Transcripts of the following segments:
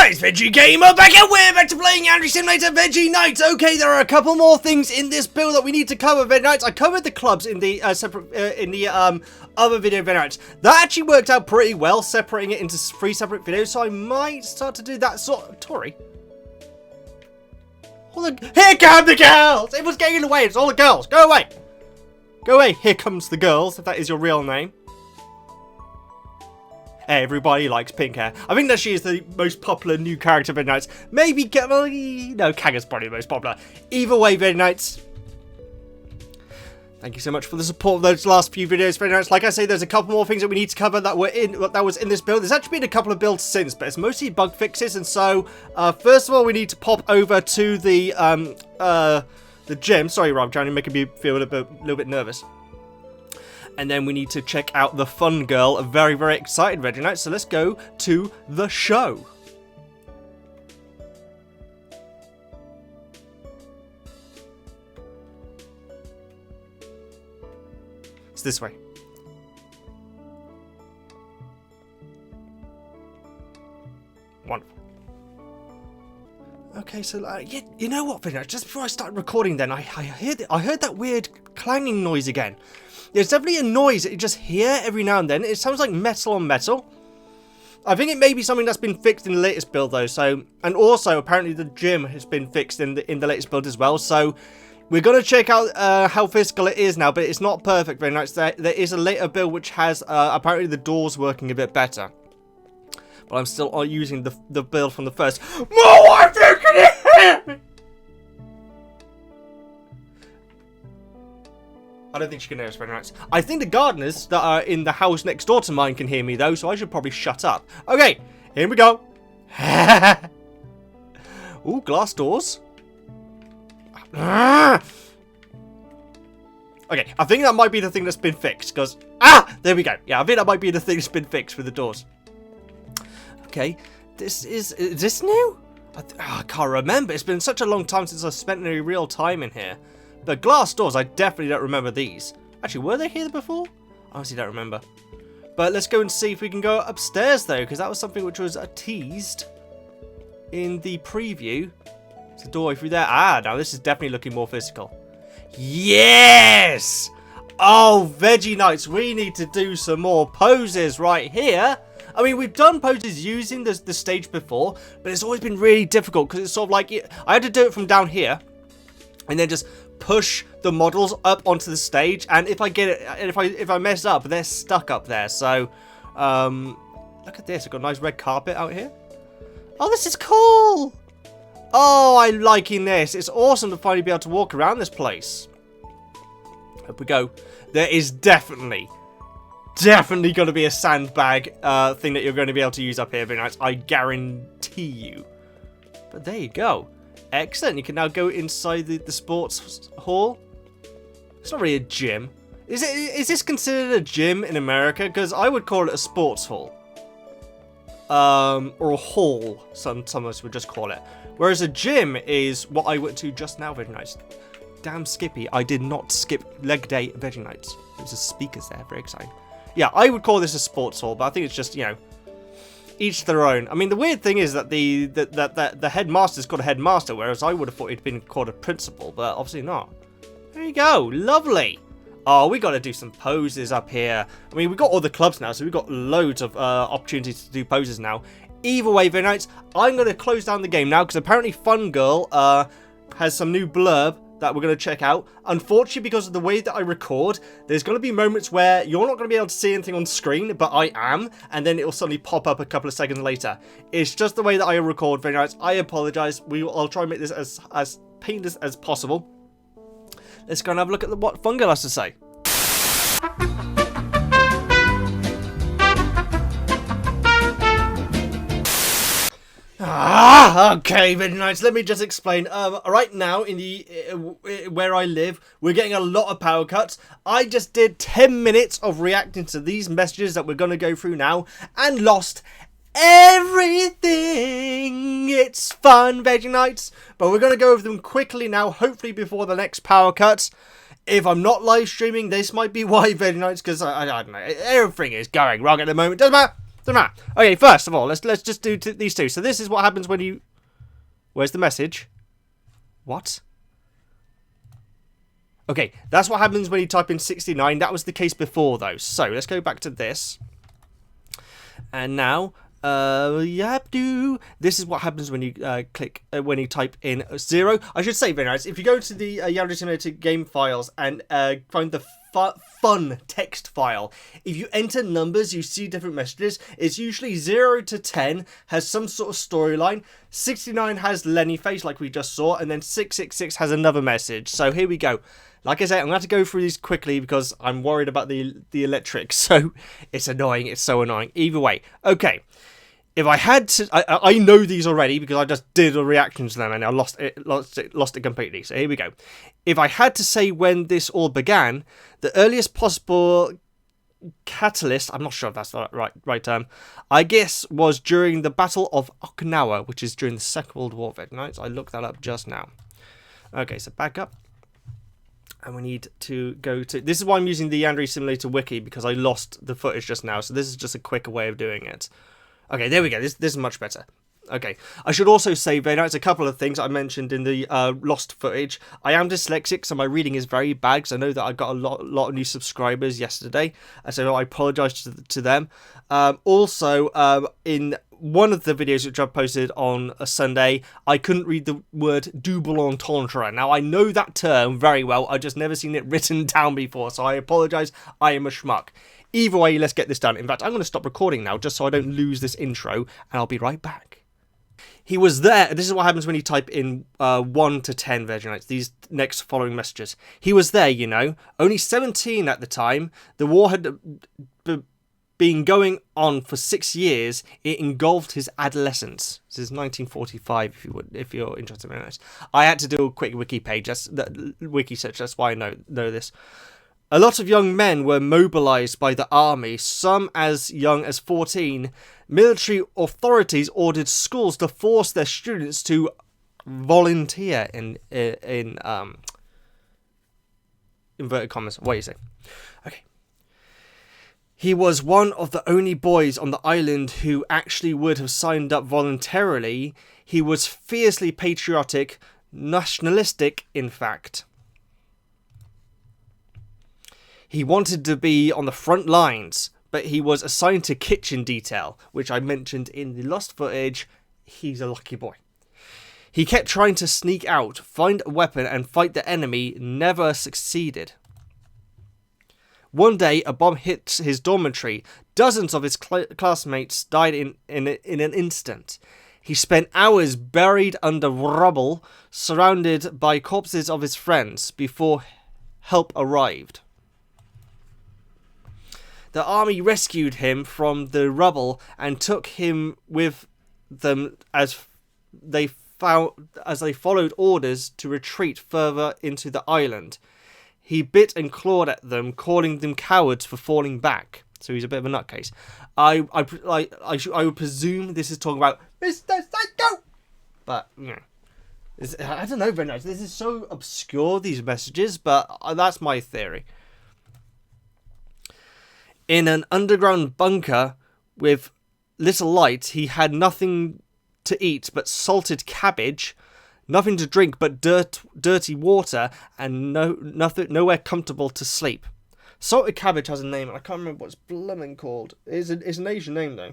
guys, Veggie Gamer back and we're back to playing Yandere Simulator Veggie Nights. Okay, there are a couple more things in this build that we need to cover, Veggie Nights. I covered the clubs in the other video, Veggie Nights. That actually worked out pretty well, separating it into 3 separate videos, so I might start to do that sort of... Tori? Here come the girls! It was getting in the way, it's all the girls. Go away! Go away, here comes the girls, if that is your real name. Everybody likes pink hair. I think that she is the most popular new character of Veggie Nights. Maybe, no, Kaga's probably the most popular. Either way, Veggie Nights, thank you so much for the support of those last few videos, Veggie Nights. Like I say, there's a couple more things that we need to cover that was in this build. There's actually been a couple of builds since, but it's mostly bug fixes. And so, first of all, we need to pop over to the gym. Sorry, Rob, trying to make me feel a little bit nervous. And then we need to check out the fun girl. I'm very, very excited, Veggie Nights. So let's go to the show. It's this way. Wonderful. Okay, so yeah, you know what, Veggie Nights? Just before I started recording, then I heard that weird clanging noise again. There's definitely a noise that you just hear every now and then. It sounds like metal on metal. I think it may be something that's been fixed in the latest build though. So, and also apparently the gym has been fixed in the latest build as well. So we're gonna check out how physical it is now, but it's not perfect, very nice. There is a later build which has apparently the doors working a bit better. But I'm still using the build from the first. My wife, you can hear me! I don't think she can hear us very nice. I think the gardeners that are in the house next door to mine can hear me though, so I should probably shut up. Okay, here we go. Ooh, glass doors. Okay, I think that might be the thing that's been fixed, because... there we go. Yeah, I think that might be the thing that's been fixed with the doors. Okay, is this new? I can't remember. It's been such a long time since I've spent any real time in here. The glass doors, I definitely don't remember these. Actually, were they here before? I honestly don't remember. But let's go and see if we can go upstairs, though, because that was something which was teased in the preview. There's a doorway through there. Now this is definitely looking more physical. Yes! Oh, Veggie Nights, we need to do some more poses right here. I mean, we've done poses using the stage before, but it's always been really difficult, because it's sort of like... I had to do it from down here, and then just push the models up onto the stage, and if I get it, if I mess up, they're stuck up there. So look at this, I've got a nice red carpet out here. Oh, this is cool. Oh, I'm liking this. It's awesome to finally be able to walk around this place. Up we go. There is definitely going to be a sandbag thing that you're going to be able to use up here, very nice. I guarantee you. But there you go. Excellent. You can now go inside the sports hall. It's not really a gym. Is this considered a gym in America? Because I would call it a sports hall. Or a hall, some of us would just call it. Whereas a gym is what I went to just now, Veggie Nights. Damn Skippy, I did not skip leg day at Veggie Nights. There was a speakers there, very exciting. Yeah, I would call this a sports hall, but I think it's just, you know, each their own. I mean, the weird thing is that the headmaster's called a headmaster, whereas I would have thought he'd been called a principal, but obviously not. There you go, lovely. Oh, we got to do some poses up here. I mean, we've got all the clubs now, so we've got loads of opportunities to do poses now. Either way, Veggie Nights, I'm going to close down the game now, because apparently Fun Girl has some new blurb that we're going to check out. Unfortunately, because of the way that I record, there's going to be moments where you're not going to be able to see anything on screen, but I am, and then it will suddenly pop up a couple of seconds later. It's just the way that I record, very nice. I apologize. I'll try and make this as painless as possible. Let's go and have a look at what Fun Girl has to say. Okay, very nice. Let me just explain. Right now, in where I live, we're getting a lot of power cuts. I just did 10 minutes of reacting to these messages that we're going to go through now, and lost everything. It's fun, Veggie Nights, but we're going to go over them quickly now, hopefully before the next power cuts. If I'm not live streaming, this might be why, Veggie Nights, because I don't know, everything is going wrong at the moment. Doesn't matter. Doesn't matter. Okay, first of all, let's just do these two. So this is what happens when you... Where's the message? What? Okay, that's what happens when you type in 69. That was the case before, though. So let's go back to this. And now, this is what happens when you when you type in 0. I should say, very nice. If you go to the Yandere Simulator game files and find the fun text file, if you enter numbers, you see different messages. It's usually 0 to 10 has some sort of storyline. 69 has Lenny face, like we just saw, and then 666 has another message. So here we go. Like I said, I'm going to have to go through these quickly because I'm worried about the electric. So it's annoying. It's so annoying. Either way. Okay. If I had to... I know these already because I just did a reaction to them and I lost it completely. So here we go. If I had to say when this all began, the earliest possible catalyst, I'm not sure if that's the right term, I guess was during the Battle of Okinawa, which is during the Second World War. Right? I looked that up just now. Okay, so back up. And we need to go to... This is why I'm using the Yandere Simulator wiki, because I lost the footage just now. So this is just a quicker way of doing it. Okay, there we go. This is much better. Okay. I should also say, very nice, a couple of things I mentioned in the lost footage. I am dyslexic, so my reading is very bad, because I know that I got a lot of new subscribers yesterday. So I apologise to them. Also, in one of the videos which I posted on a Sunday, I couldn't read the word double entendre. Now, I know that term very well. I've just never seen it written down before, so I apologise. I am a schmuck. Either way, let's get this done. In fact, I'm going to stop recording now just so I don't lose this intro, and I'll be right back. He was there. This is what happens when you type in 1 to 10 VeggieKnights, these next following messages. He was there, you know. Only 17 at the time. The war had been going on for 6 years. It engulfed his adolescence. This is 1945, if you're interested in this. I had to do a quick wiki page, wiki search. That's why I know this. A lot of young men were mobilized by the army, some as young as 14. Military authorities ordered schools to force their students to volunteer in inverted commas. What do you say? Okay. He was one of the only boys on the island who actually would have signed up voluntarily. He was fiercely patriotic, nationalistic, in fact. He wanted to be on the front lines, but he was assigned to kitchen detail, which I mentioned in the lost footage. He's a lucky boy. He kept trying to sneak out, find a weapon, and fight the enemy, never succeeded. One day, a bomb hit his dormitory. Dozens of his classmates died in an instant. He spent hours buried under rubble, surrounded by corpses of his friends, before help arrived. The army rescued him from the rubble and took him with them as they followed orders to retreat further into the island. He bit and clawed at them, calling them cowards for falling back. So he's a bit of a nutcase. I would presume this is talking about Mr. Saikou, but you know, I don't know very much. This is so obscure, these messages, but that's my theory. In an underground bunker with little light, he had nothing to eat but salted cabbage, nothing to drink but dirty water, and nowhere comfortable to sleep. Salted cabbage has a name, and I can't remember what it's blooming called. It's an Asian name, though.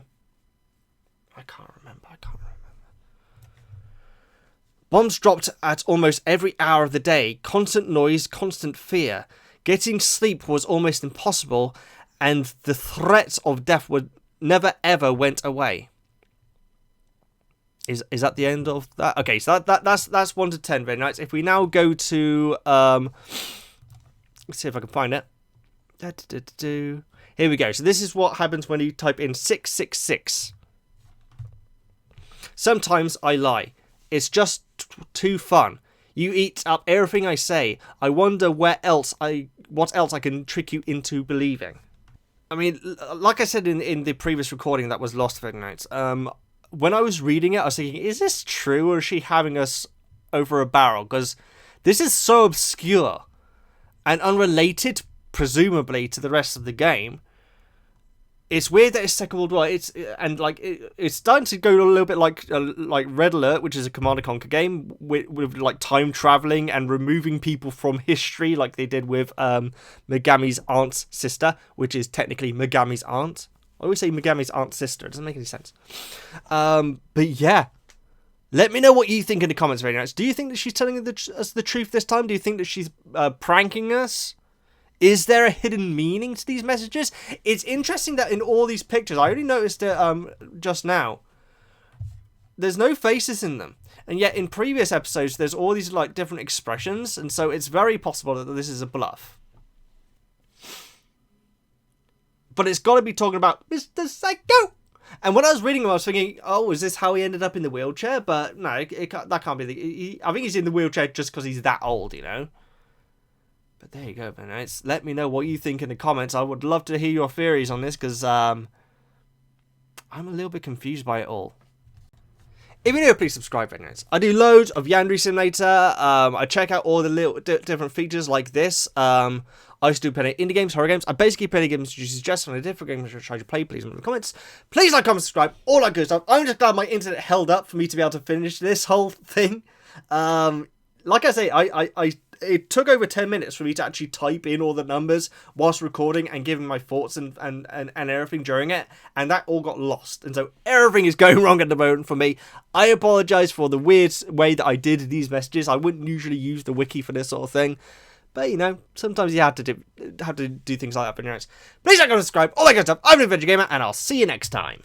I can't remember. Bombs dropped at almost every hour of the day. Constant noise, constant fear. Getting sleep was almost impossible, and the threat of death never ever went away. Is that the end of that? Okay, so that's 1 to 10 very nice. If we now go to let's see if I can find it. Here we go. So this is what happens when you type in 666. Sometimes I lie. It's just too fun. You eat up everything I say. I wonder what else I can trick you into believing. I mean, like I said in the previous recording that was lost for nights, when I was reading it, I was thinking, is this true, or is she having us over a barrel? Because this is so obscure and unrelated, presumably, to the rest of the game. It's weird that it's Second World War. It's starting to go a little bit like Red Alert, which is a Command & Conquer game with like time traveling and removing people from history, like they did with Megami's aunt's sister, which is technically Megami's aunt. I always say Megami's aunt's sister. It doesn't make any sense. But yeah, let me know what you think in the comments, Veggie Knights. Do you think that she's telling us the truth this time? Do you think that she's pranking us? Is there a hidden meaning to these messages? It's interesting that in all these pictures, I only noticed it just now, there's no faces in them. And yet in previous episodes, there's all these like different expressions. And so it's very possible that this is a bluff. But it's got to be talking about Mr. Saikou. And when I was reading him, I was thinking, oh, is this how he ended up in the wheelchair? But no, that can't be. I think he's in the wheelchair just because he's that old, you know? But there you go, man. Let me know what you think in the comments. I would love to hear your theories on this because I'm a little bit confused by it all. If you're new, please subscribe, Veggie. I do loads of Yandere Simulator. I check out all the little different features like this. I used to do plenty of indie games, horror games. I basically play the games you suggest on a different game which I try to play. Please leave in the comments. Please like, comment, subscribe, all that good stuff. I'm just glad my internet held up for me to be able to finish this whole thing. Like I say, it took over 10 minutes for me to actually type in all the numbers whilst recording and giving my thoughts and everything during it, and that all got lost, and so everything is going wrong at the moment for me. I apologise for the weird way that I did these messages. I wouldn't usually use the wiki for this sort of thing, but you know, sometimes you have to do things like that. But anyways, please like and subscribe, all that good stuff. I'm the Veggie Gamer, and I'll see you next time.